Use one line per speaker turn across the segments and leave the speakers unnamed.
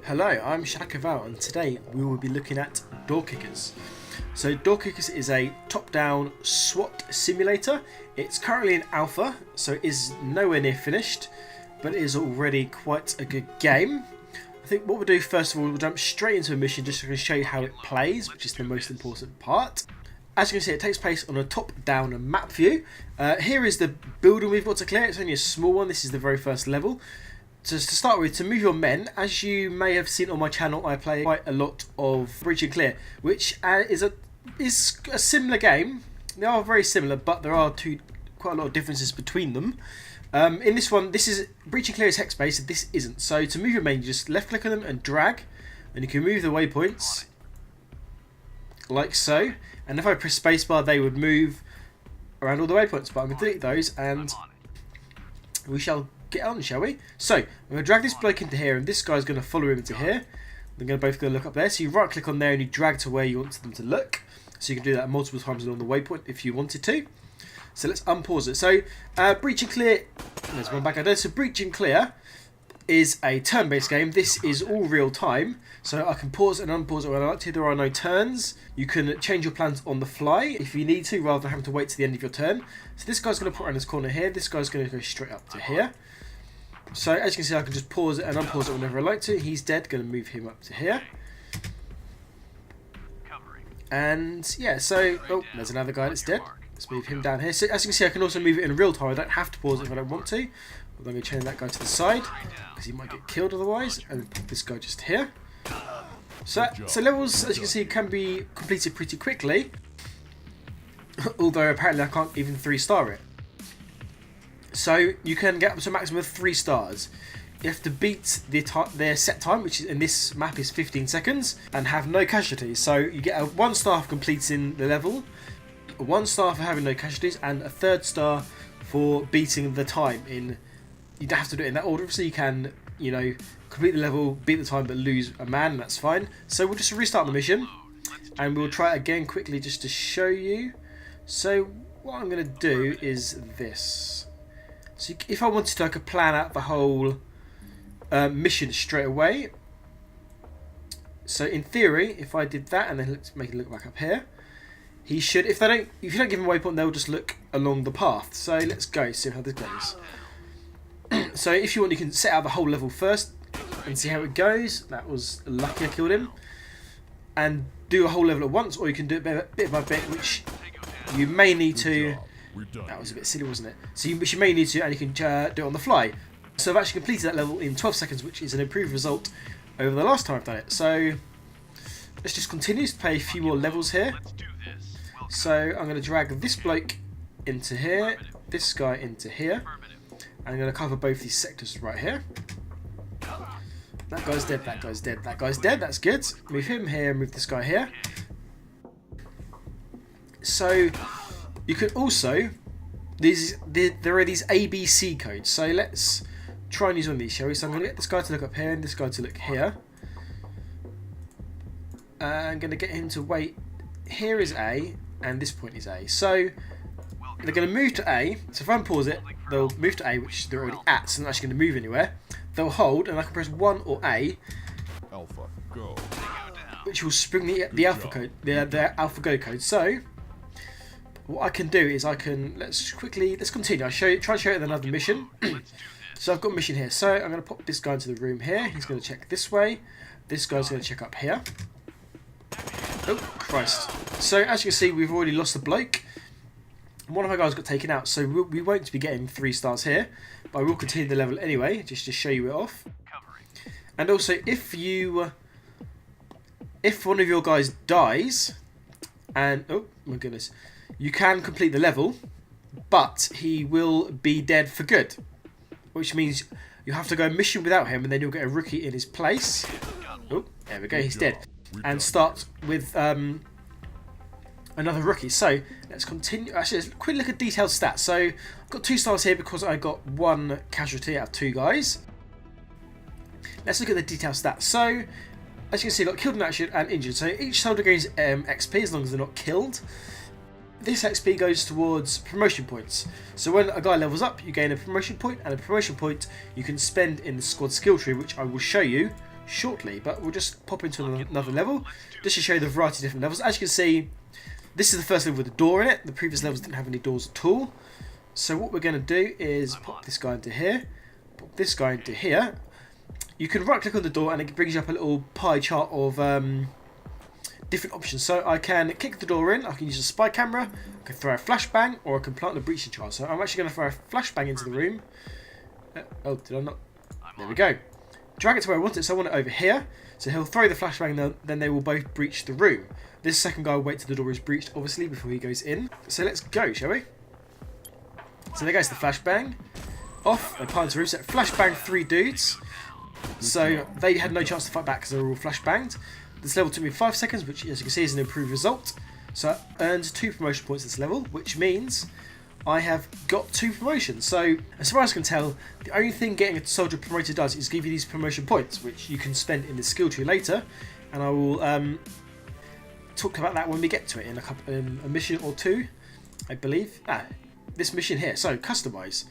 Hello, I'm S.W.A.T, and today we will be looking at Door Kickers. So Door Kickers is a top-down SWAT simulator. It's currently in alpha, so it is nowhere near finished, but it is already quite a good game. I think what we'll do first of all, we'll jump straight into a mission just to show you how it plays, which is the most important part. As you can see, it takes place on a top-down map view. Here is the building we've got to clear. It's only a small one. This is the very first level. Just to start with, to move your men, as you may have seen on my channel, I play quite a lot of Breach and Clear, which is a similar game. They are very similar, but there are quite a lot of differences between them. In this one, this is Breach and Clear is hex based, this isn't. So to move your men, you just left click on them and drag, and you can move the waypoints like so. And if I press spacebar, they would move around all the waypoints. But I'm going to delete those, and we shall get on, shall we? So, I'm going to drag this bloke into here, and this guy's going to follow him to here. They're both going to look up there. So you right click on there and you drag to where you want them to look. So you can do that multiple times along the waypoint if you wanted to. So let's unpause it. So, Breach and Clear, there's one back out there. So Breach and Clear is a turn-based game. This is all real time. So I can pause and unpause it when I like to. There are no turns. You can change your plans on the fly if you need to, rather than having to wait to the end of your turn. So this guy's going to put around this corner here. This guy's going to go straight up to here. So as you can see, I can just pause it and unpause it whenever I like to. He's dead. Going to move him up to here. And yeah, so there's another guy that's dead. Let's move him down here. So as you can see, I can also move it in real time. I don't have to pause it if I don't want to. I'm going to change that guy to the side because he might get killed otherwise. And put this guy just here. So levels, as you can see, can be completed pretty quickly. Although apparently I can't even 3-star it. So you can get up to a maximum of 3 stars. You have to beat their set time, which is, in this map is 15 seconds, and have no casualties. So you get a 1 star for completing the level, a 1 star for having no casualties, and a 3rd star for beating the time. You don't have to do it in that order, so you can, complete the level, beat the time, but lose a man, and that's fine. So we'll just restart the mission, and we'll try it again quickly just to show you. So what I'm going to do is this. So if I wanted to, I could plan out the whole mission straight away. So in theory, if I did that, and then let's make it look back up here, he should. If you don't give him a waypoint, they'll just look along the path. So let's go see how this goes. So if you want, you can set out the whole level first and see how it goes. That was lucky I killed him. And do a whole level at once, or you can do it bit by bit, which you may need to. That was a bit silly, wasn't it? So which you may need to, and you can do it on the fly. So I've actually completed that level in 12 seconds, which is an improved result over the last time I've done it. So let's just continue to play a few more levels here. So I'm going to drag this bloke into here, this guy into here. And I'm going to cover both these sectors right here. That guy's dead, that guy's dead, that guy's dead. That's good. Move him here, move this guy here. So you can also, there are these ABC codes. So let's try and use one of these, shall we? So I'm going to get this guy to look up here and this guy to look here. I'm going to get him to wait. Here is A and this point is A. So they're going to move to A. So if I unpause it, they'll move to A, which they're already at, so they're not actually going to move anywhere. They'll hold, and I can press 1 or A,
Alpha, go.
Which will spring the alpha code, the alpha go code. So what I can do is let's continue. I'll try and show you another mission. So I've got a mission here. So I'm going to pop this guy into the room here. He's going to check this way. This guy's going to check up here. Oh, Christ. So as you can see, we've already lost the bloke. One of our guys got taken out, so we won't be getting 3 stars here. But I will continue the level anyway, just to show you it off. And also, if one of your guys dies, and oh my goodness, you can complete the level, but he will be dead for good, which means you have to go a mission without him, and then you'll get a rookie in his place. Oh, there we go, he's dead, and start with another rookie. So let's continue. Actually, let's quickly look at detailed stats. So I've got 2 stars here because I got 1 casualty out of 2 guys. Let's look at the detailed stats. So as you can see, I got killed in action and injured. So each soldier gains XP as long as they're not killed. This XP goes towards promotion points. So when a guy levels up, you gain a promotion point, and a promotion point you can spend in the squad skill tree, which I will show you shortly, but we'll just pop into another level just to show you the variety of different levels. As you can see, this is the first level with a door in it. The previous levels didn't have any doors at all. So what we're going to do is pop this guy into here, pop this guy into here. You can right click on the door and it brings you up a little pie chart of different options. So I can kick the door in, I can use a spy camera, I can throw a flashbang, or I can plant a breaching charge. So I'm actually going to throw a flashbang into the room. Oh, did I not? There we go. Drag it to where I want it, so I want it over here. So he'll throw the flashbang and then they will both breach the room. This second guy will wait till the door is breached, obviously, before he goes in. So let's go, shall we? So there goes the flashbang. Off, they pile into the room, so flashbang 3 dudes. So they had no chance to fight back because they were all flashbanged. This level took me 5 seconds, which as you can see is an improved result. So I earned 2 promotion points this level, which means I have got 2 promotions. So as far as I can tell, the only thing getting a soldier promoted does is give you these promotion points, which you can spend in the skill tree later. And I will talk about that when we get to it in a mission or 2, I believe. This mission here. So customize.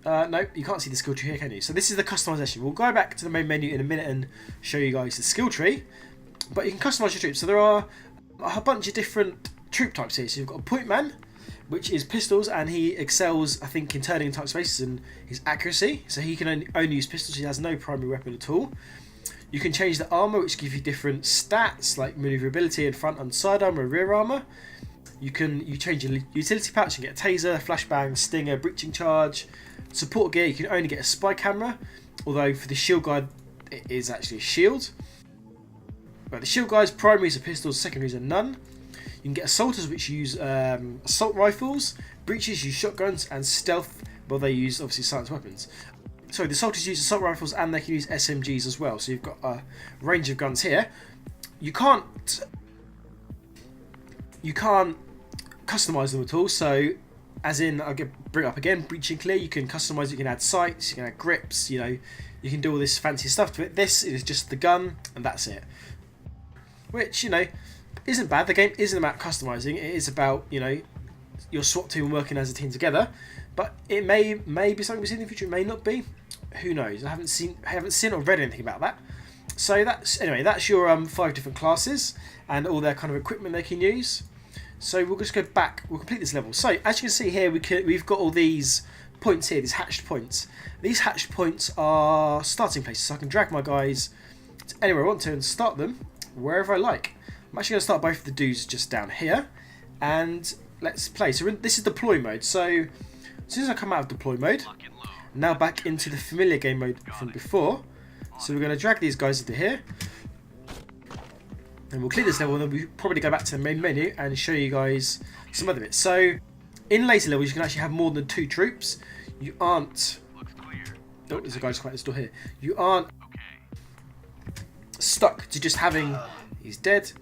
No, you can't see the skill tree here, can you? So this is the customization. We'll go back to the main menu in a minute and show you guys the skill tree. But you can customize your troops. So there are a bunch of different troop types here. So you've got a point man, which is pistols, and he excels, I think, in turning in tight spaces and his accuracy. So he can only use pistols. He has no primary weapon at all. You can change the armor, which gives you different stats like maneuverability and front and side armor, rear armor. You change your utility pouch. You get a taser, flashbang, stinger, breaching charge. Support gear, you can only get a spy camera, although for the shield guy it is actually a shield. But the shield guys, primaries are pistols, secondaries are none. You can get assaulters, which use assault rifles. Breaches use shotguns, and stealth, well, they use obviously silenced weapons. So the assaulters use assault rifles and they can use SMGs as well. So you've got a range of guns here. You can't customize them at all. So as in, I'll bring it up again, breaching clear, you can customize it, you can add sights, you can add grips, you know, you can do all this fancy stuff to it. This is just the gun, and that's it. Which, you know, isn't bad. The game isn't about customizing, it is about, you know, your SWAT team working as a team together. But it may be something we see in the future, it may not be. Who knows? I haven't seen or read anything about that. So that's your 5 different classes and all their kind of equipment they can use. So we'll just go back, we'll complete this level. So as you can see here, we've got all these points here, these hatched points. These hatched points are starting places, so I can drag my guys to anywhere I want to and start them wherever I like. I'm actually going to start both of the dudes just down here, and let's play. So this is deploy mode, so as soon as I come out of deploy mode, now back into the familiar game mode from before. So we're going to drag these guys into here. And we'll clear this level and then we'll probably go back to the main menu and show you guys some other bits. So, in later levels you can actually have more than 2 troops. You aren't... Oh, there's a guy just come out this door here. You aren't stuck to just having... He's dead.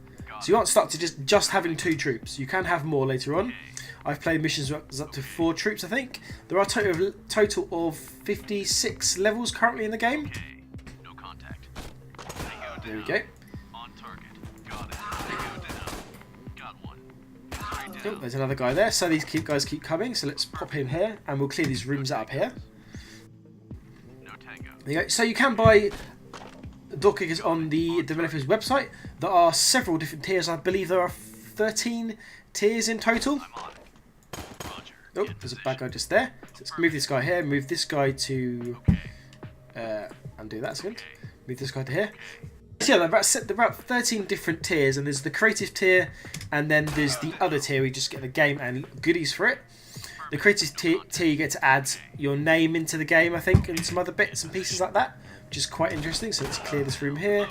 So you aren't stuck to just having 2 troops. You can have more later on. I've played missions up to 4 troops, I think. There are a total of 56 levels currently in the game. There we go. Oh, there's another guy there, so these guys keep coming, so let's pop in here and we'll clear these rooms out up here. There you go. So you can buy door kickers on the developer's website. There are several different tiers. I believe there are 13 tiers in total. Oh, there's a bad guy just there. So let's move this guy here, move this guy to... undo that a second. Move this guy to here. So yeah, there are about 13 different tiers, and there's the creative tier, and then there's the other tier where you just get the game and goodies for it. The creative tier you get to add your name into the game, I think, and some other bits and pieces like that, which is quite interesting. So let's clear this room here,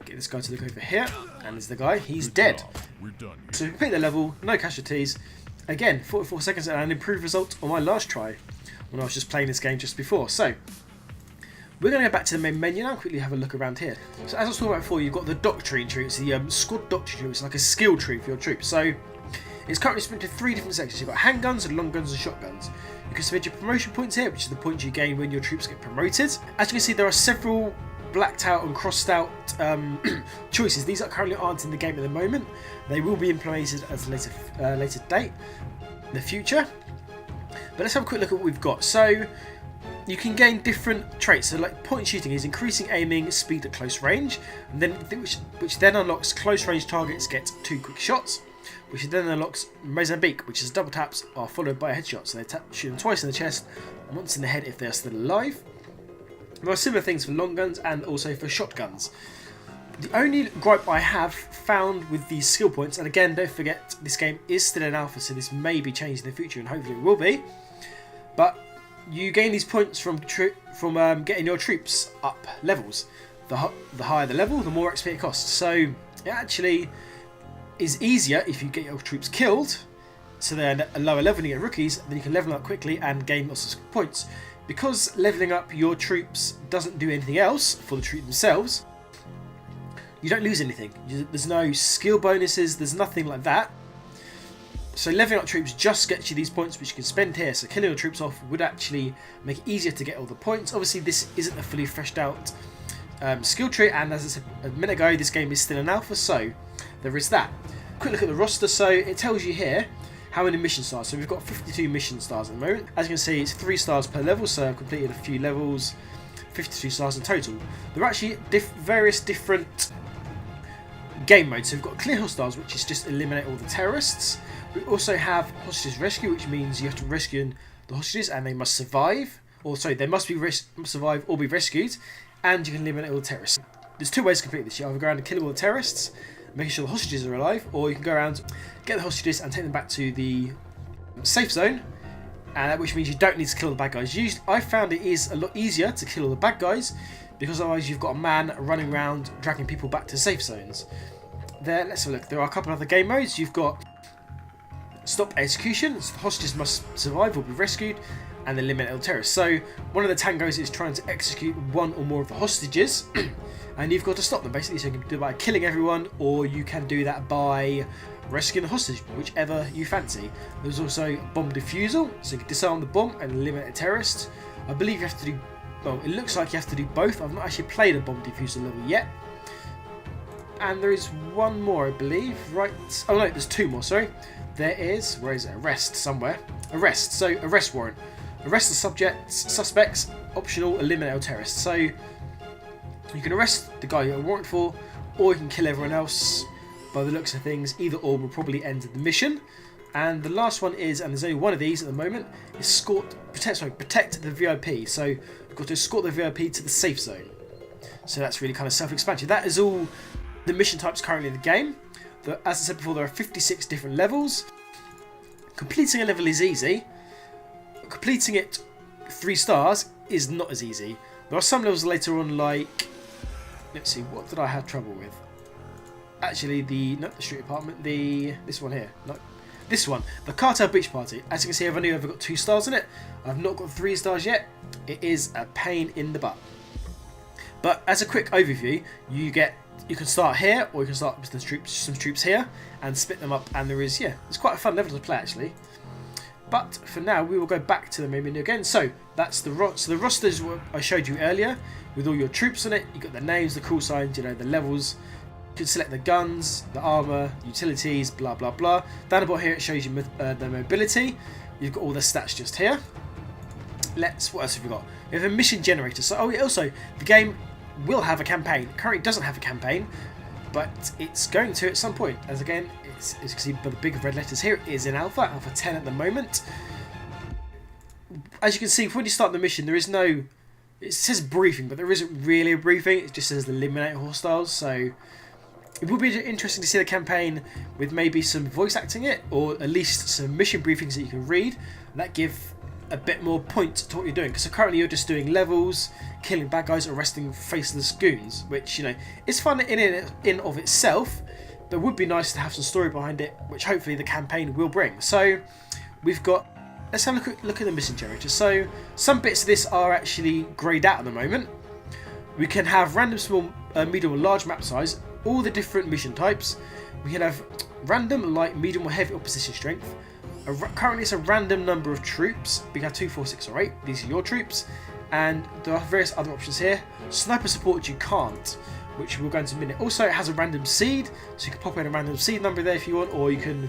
get this guy to look over here, and there's the guy, he's dead. So complete the level, no casualties. Again, 44 seconds and an improved result on my last try when I was just playing this game just before. So we're going to go back to the main menu now and quickly have a look around here. So as I was talking about before, you've got the doctrine tree. It's the squad doctrine tree. It's like a skill tree for your troops. So it's currently split into 3 different sections. You've got handguns and long guns and shotguns. You can submit your promotion points here, which is the points you gain when your troops get promoted. As you can see, there are several blacked out and crossed out choices. These currently aren't in the game at the moment. They will be implemented at a later date in the future. But let's have a quick look at what we've got. So you can gain different traits. So like point shooting is increasing aiming speed at close range, and then which then unlocks close range targets get 2 quick shots, which then unlocks Mozambique, which is double taps are followed by a headshot. So they shoot them twice in the chest, once in the head if they are still alive. There are similar things for long guns and also for shotguns. The only gripe I have found with these skill points, and again don't forget this game is still in alpha, so this may be changed in the future and hopefully it will be, but you gain these points from getting your troops up levels. The higher the level, the more XP it costs. So it actually is easier if you get your troops killed, so they're at a lower level and you get rookies, then you can level up quickly and gain lots of points. Because leveling up your troops doesn't do anything else for the troops themselves, you don't lose anything. There's no skill bonuses, there's nothing like that. So leveling up troops just gets you these points which you can spend here, so killing your troops off would actually make it easier to get all the points. Obviously this isn't a fully fleshed out skill tree, and as I said a minute ago, this game is still in alpha, so there is that. Quick look at the roster. So it tells you here how many mission stars. So we've got 52 mission stars at the moment. As you can see, it's 3 stars per level, so I've completed a few levels, 52 stars in total. There are actually various different game modes. So we've got clear hostiles, which is just eliminate all the terrorists. We also have hostages rescue, which means you have to rescue the hostages and they must survive. Or sorry, they must survive or be rescued, and you can eliminate all the terrorists. There's 2 ways to complete this. You either go around and kill all the terrorists, making sure the hostages are alive, or you can go around, get the hostages and take them back to the safe zone, which means you don't need to kill the bad guys. Usually, I found it is a lot easier to kill all the bad guys, because otherwise you've got a man running around dragging people back to safe zones. Let's have a look. There are a couple of other game modes. You've got stop execution, so the hostages must survive or be rescued, and eliminate all terrorists. So one of the tangos is trying to execute one or more of the hostages, and you've got to stop them basically. So you can do it by killing everyone, or you can do that by rescuing the hostage, whichever you fancy. There's also bomb defusal, so you can disarm the bomb and eliminate a terrorist. I believe you have to do, well, it looks like you have to do both. I've not actually played a bomb defusal level yet. And there is one more, I believe, right? Oh no, there's 2 more, sorry. There is, where is it? Arrest, somewhere. Arrest, so arrest warrant. Arrest the suspects, optional, eliminate all terrorists. So you can arrest the guy you're a warrant for, or you can kill everyone else. By the looks of things, either or will probably end the mission. And the last one is, and there's only one of these at the moment, is protect the VIP. So you've got to escort the VIP to the safe zone. So that's really kind of self-explanatory. That is all the mission types currently in the game. As I said before, there are 56 different levels. Completing a level is easy. Completing it 3 stars is not as easy. There are some levels later on, like, let's see, what did I have trouble with? Actually, not the street apartment, this one here, no, this one, the Cartel Beach Party. As you can see, I've only ever got 2 stars in it. I've not got 3 stars yet. It is a pain in the butt. But as a quick overview, you can start here, or you can start with some troops here and split them up, and it's quite a fun level to play actually. But for now, we will go back to the main menu again. So that's the roster is what I showed you earlier, with all your troops on it. You got the names, the call signs, the levels. You can select the guns, the armor, utilities, blah blah blah. Down the bottom here, it shows you the mobility. You've got all the stats just here. What else have we got? We have a mission generator. So also the game will have a campaign. Currently doesn't have a campaign, but it's going to at some point. As again, as you can see by the big red letters here, it is in alpha 10 at the moment. As you can see, when you start the mission, there is no, it says briefing, but there isn't really a briefing. It just says eliminate hostiles. So it would be interesting to see the campaign with maybe some voice acting it, or at least some mission briefings that you can read that give a bit more point to what you're doing, because currently you're just doing levels, killing bad guys, arresting faceless goons, which is fun in of itself, but would be nice to have some story behind it, which hopefully the campaign will bring. So we've got, let's have a look at the mission generator. So some bits of this are actually greyed out at the moment. We can have random, small, medium or large map size, all the different mission types. We can have random, light, medium or heavy opposition strength. Currently it's a random number of troops. We can have 2, 4, 6 or 8. These are your troops. And there are various other options here. Sniper support you can't, which we'll go into in a minute. Also it has a random seed, so you can pop in a random seed number there if you want, or you can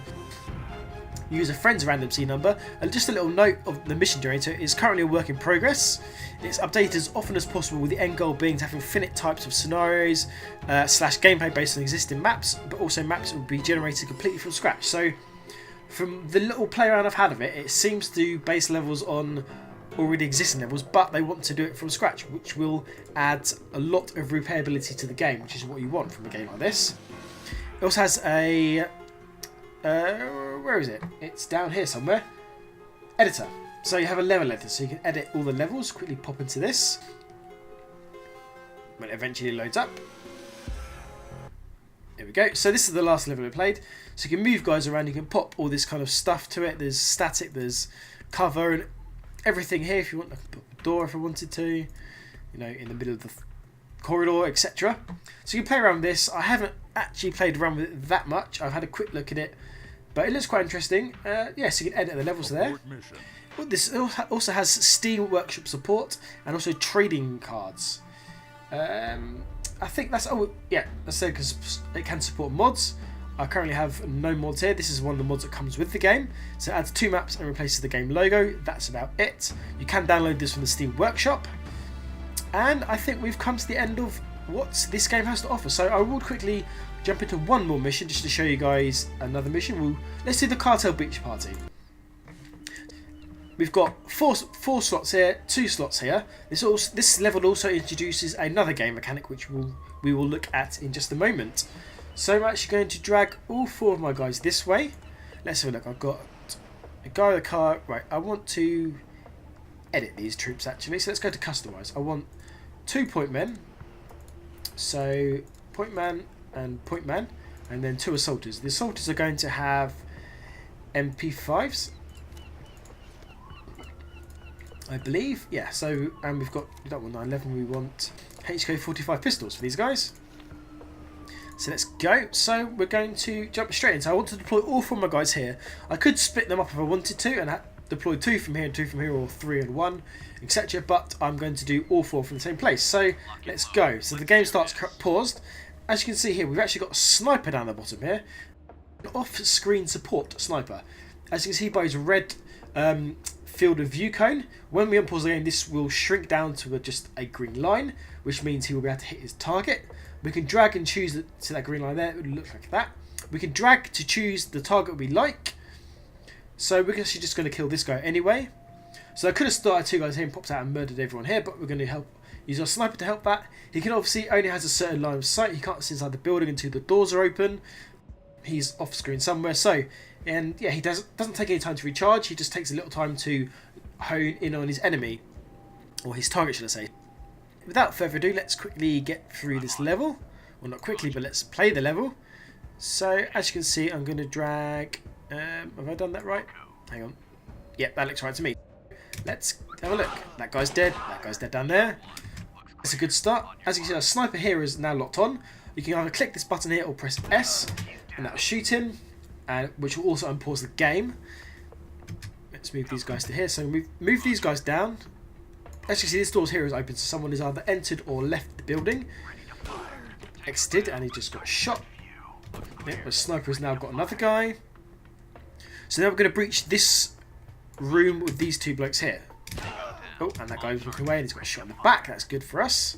use a friend's random C number. And just a little note of the mission generator is currently a work in progress. It's updated as often as possible, with the end goal being to have infinite types of scenarios / gameplay based on existing maps, but also maps that will be generated completely from scratch. So from the little play around I've had of it, it seems to base levels on already existing levels, but they want to do it from scratch, which will add a lot of replayability to the game, which is what you want from a game like this. It also has a where is it? It's down here somewhere. Editor. So you have a level editor, so you can edit all the levels. Quickly pop into this when it eventually loads up. There we go. So this is the last level I played. So you can move guys around, you can pop all this kind of stuff to it. There's static, there's cover, and everything here. If you want, I can put a door if I wanted to, you know, in the middle of the corridor, etc. So you can play around with this. I haven't actually played around with it that much. I've had a quick look at it, but it looks quite interesting. Yeah, so you can edit the levels there. Well, this also has Steam Workshop support and also trading cards. I think that's that's it, because it can support mods. I currently have no mods here. This is one of the mods that comes with the game. So it adds 2 maps and replaces the game logo. That's about it. You can download this from the Steam Workshop. And I think we've come to the end of what this game has to offer. So I will quickly jump into one more mission just to show you guys another mission. Let's do the Cartel Beach Party. We've got four slots here, 2 slots here. This level also introduces another game mechanic, which we will look at in just a moment. So I'm actually going to drag all 4 of my guys this way. Let's have a look. I've got a guy with a car. Right, I want to edit these troops actually. So let's go to customize. I want 2 point men. So point man, and then 2 assaulters. The assaulters are going to have MP5s, I believe. Yeah. So and we don't want 911. We want HK45 pistols for these guys. So let's go. So we're going to jump straight in. So I want to deploy all 4 of my guys here. I could split them up if I wanted to and deploy 2 from here and 2 from here, or 3 and 1, etc. But I'm going to do all 4 from the same place. So let's go. So the game starts paused. As you can see here, we've actually got a sniper down the bottom here. An off-screen support sniper. As you can see by his red field of view cone, when we unpause the game, this will shrink down to just a green line, which means he will be able to hit his target. We can drag and choose to that green line there. It would look like that. We can drag to choose the target we like. So we're actually just going to kill this guy anyway. So I could have started 2 guys here and popped out and murdered everyone here, but we're going to use our sniper to help that. He can obviously only has a certain line of sight. He can't see inside the building until the doors are open. He's off screen somewhere. So, and yeah, he doesn't take any time to recharge. He just takes a little time to hone in on his enemy, or his target, should I say. Without further ado, let's quickly get through this level. Well, not quickly, but let's play the level. So, as you can see, I'm going to drag... have I done that right? Hang on. Yep, that looks right to me. Let's have a look. That guy's dead. That guy's dead down there. That's a good start. As you can see, our sniper here is now locked on. You can either click this button here or press S, and that will shoot him, which will also unpause the game. Let's move these guys to here. So move these guys down. As you see, this door here is open, so someone has either entered or left the building. Exited, and he just got shot. Yep, the sniper has now got another guy. So now we're going to breach this room with these 2 blokes here. Oh, and that guy was walking away and he's got a shot in the back. That's good for us.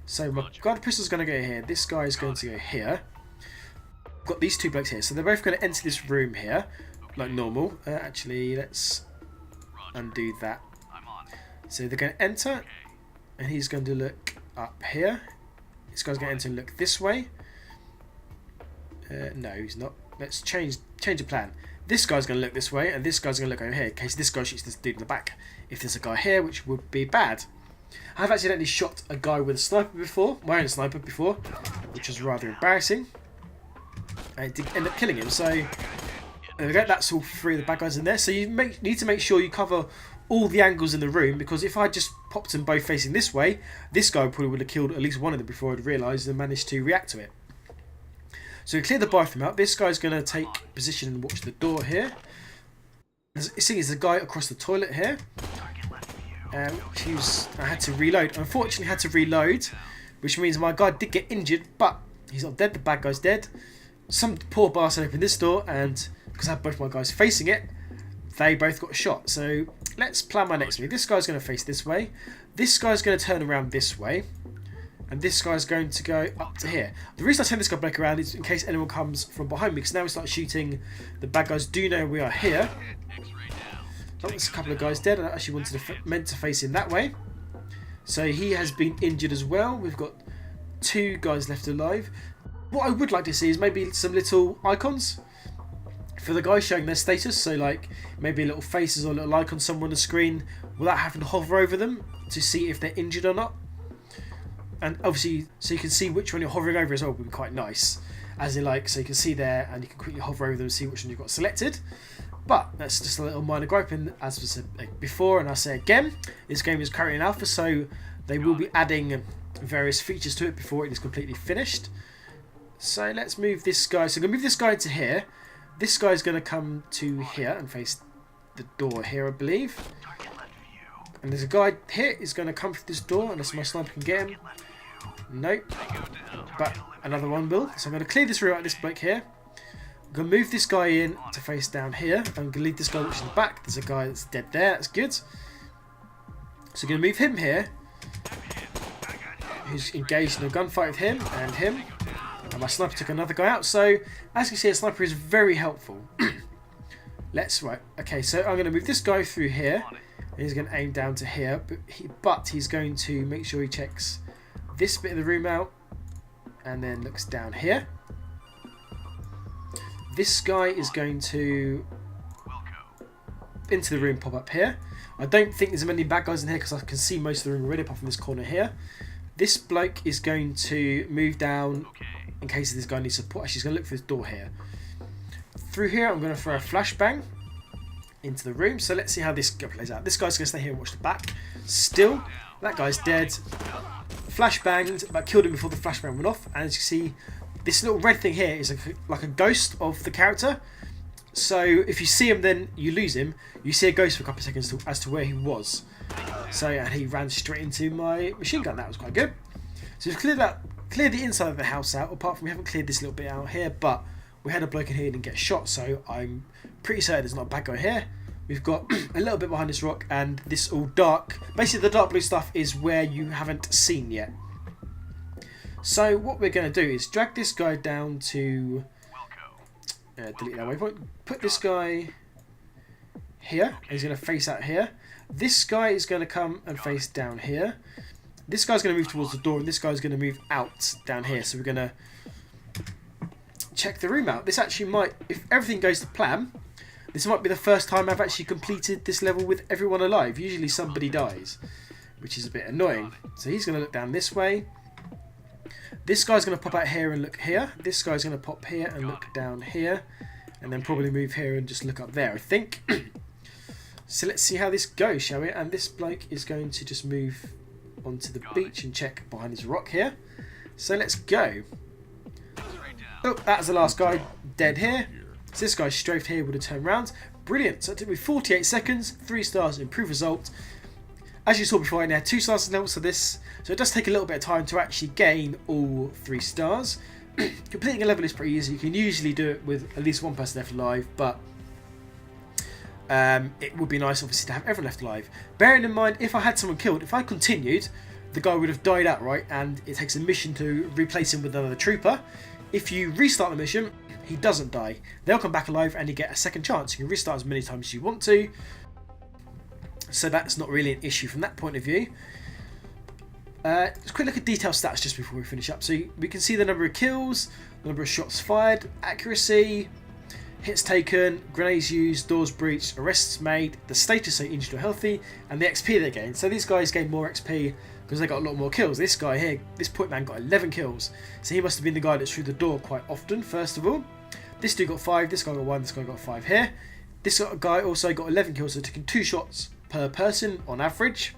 So my guard pistol's going to go here. This guy is going to go here. I've got these 2 blokes here. So they're both going to enter this room here, like normal. Actually, let's undo that. So they're going to enter, and he's going to look up here. This guy's going to enter and look this way. No, he's not. Let's change the plan. This guy's going to look this way, and this guy's going to look over here, in case this guy shoots this dude in the back. If there's a guy here, which would be bad. I've accidentally shot a guy with a sniper before, my own sniper before, which was rather embarrassing. I did end up killing him, so there we go. That's all 3 of the bad guys in there. So you need to make sure you cover all the angles in the room, because if I just popped them both facing this way, this guy probably would have killed at least one of them before I'd realised and managed to react to it. So we clear the bathroom out. This guy's going to take position and watch the door here. There's a guy across the toilet here. I had to reload. Unfortunately, I had to reload, which means my guy did get injured, but he's not dead. The bad guy's dead. Some poor bastard opened this door and because I have both my guys facing it, they both got shot. So let's plan my next move. This guy's going to face this way. This guy's going to turn around this way. And this guy's going to go up to here. The reason I turn this guy back around is in case anyone comes from behind me, because now we start shooting, the bad guys do know we are here. Oh, there's a couple of guys dead. I actually meant to face him that way. So he has been injured as well. We've got 2 guys left alive. What I would like to see is maybe some little icons for the guys showing their status. So like maybe little faces or a little icon somewhere on the screen without having to hover over them to see if they're injured or not. And obviously, so you can see which one you're hovering over as well would be quite nice. As in like, so you can see there and you can quickly hover over them and see which one you've got selected. But that's just a little minor gripe, and as was said before, and I say again, this game is currently in alpha, so they will be adding various features to it before it is completely finished. So let's move this guy. So I'm going to move this guy to here. This guy's going to come to here and face the door here, I believe. And there's a guy here. He's going to come through this door unless my sniper can get him. Nope. But another one will. So I'm going to clear this room out, this bloke here. I'm going to move this guy in to face down here. I'm going to leave this guy which is in the back. There's a guy that's dead there. That's good. So I'm going to move him here. Who's engaged in a gunfight with him and him. And my sniper took another guy out. So as you can see, a sniper is very helpful. Right. Okay, so I'm going to move this guy through here. And he's going to aim down to here. But he's going to make sure he checks this bit of the room out. And then looks down here. This guy is going to into the room, pop up here. I don't think there's many bad guys in here because I can see most of the room already apart from this corner here. This bloke is going to move down in case this guy needs support. Actually, he's going to look for this door here. Through here, I'm going to throw a flashbang into the room. So let's see how this plays out. This guy's going to stay here and watch the back. Still, that guy's dead. Flashbanged, but killed him before the flashbang went off. And as you see, this little red thing here is like a ghost of the character. So if you see him, then you lose him. You see a ghost for a couple of seconds as to where he was. So and he ran straight into my machine gun. That was quite good. So we've cleared the inside of the house out. Apart from we haven't cleared this little bit out here, but we had a bloke in here and didn't get shot. So I'm pretty certain there's not a bad guy here. We've got a little bit behind this rock and this all dark. Basically, the dark blue stuff is where you haven't seen yet. So what we're going to do is drag this guy down to delete that waypoint. Put this guy here. He's going to face out here. This guy is going to come and face down here. This guy's going to move towards the door, and this guy's going to move out down here. So we're going to check the room out. This actually might, if everything goes to plan, this might be the first time I've actually completed this level with everyone alive. Usually somebody dies, which is a bit annoying. So he's going to look down this way. This guy's going to pop out here and look here. This guy's going to pop here and look down here. And then probably move here and just look up there, I think. So let's see how this goes, shall we? And this bloke is going to just move onto the beach and check behind his rock here. So let's go. Oh, that's the last guy dead here. So this guy strafed here would have turned around. Brilliant. So it took me 48 seconds, 3 stars, improved result. As you saw before, I now had 2 stars levels for this. So it does take a little bit of time to actually gain all 3 stars. Completing a level is pretty easy. You can usually do it with at least one person left alive, but it would be nice obviously to have everyone left alive. Bearing in mind, if I had someone killed, if I continued, the guy would have died outright, and it takes a mission to replace him with another trooper. If you restart the mission, he doesn't die. They'll come back alive and you get a second chance. You can restart as many times as you want to. So that's not really an issue from that point of view. Let's quick look at detailed stats just before we finish up. So we can see the number of kills, the number of shots fired, accuracy, hits taken, grenades used, doors breached, arrests made, the status, so injured or healthy, and the XP they gain. So these guys gain more XP because they got a lot more kills. This guy here, this point man, got 11 kills. So he must have been the guy that's through the door quite often, first of all. This dude got 5, this guy got 1, this guy got 5 here. This guy also got 11 kills, so taking 2 shots per person on average.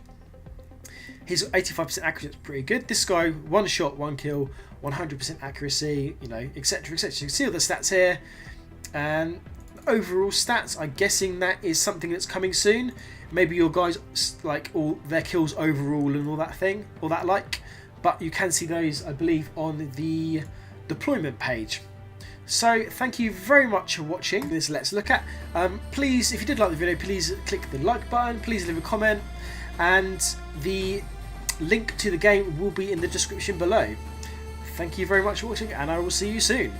His 85% accuracy is pretty good. This guy, 1 shot, 1 kill, 100% accuracy, you know, etc, etc. You can see all the stats here. And overall stats, I'm guessing that is something that's coming soon. Maybe your guys like all their kills overall and all that thing, all that like. But you can see those, I believe, on the deployment page. So thank you very much for watching this Let's Look At. Please, if you did like the video, please click the like button, please leave a comment, and the link to the game will be in the description below. Thank you very much for watching, and I will see you soon.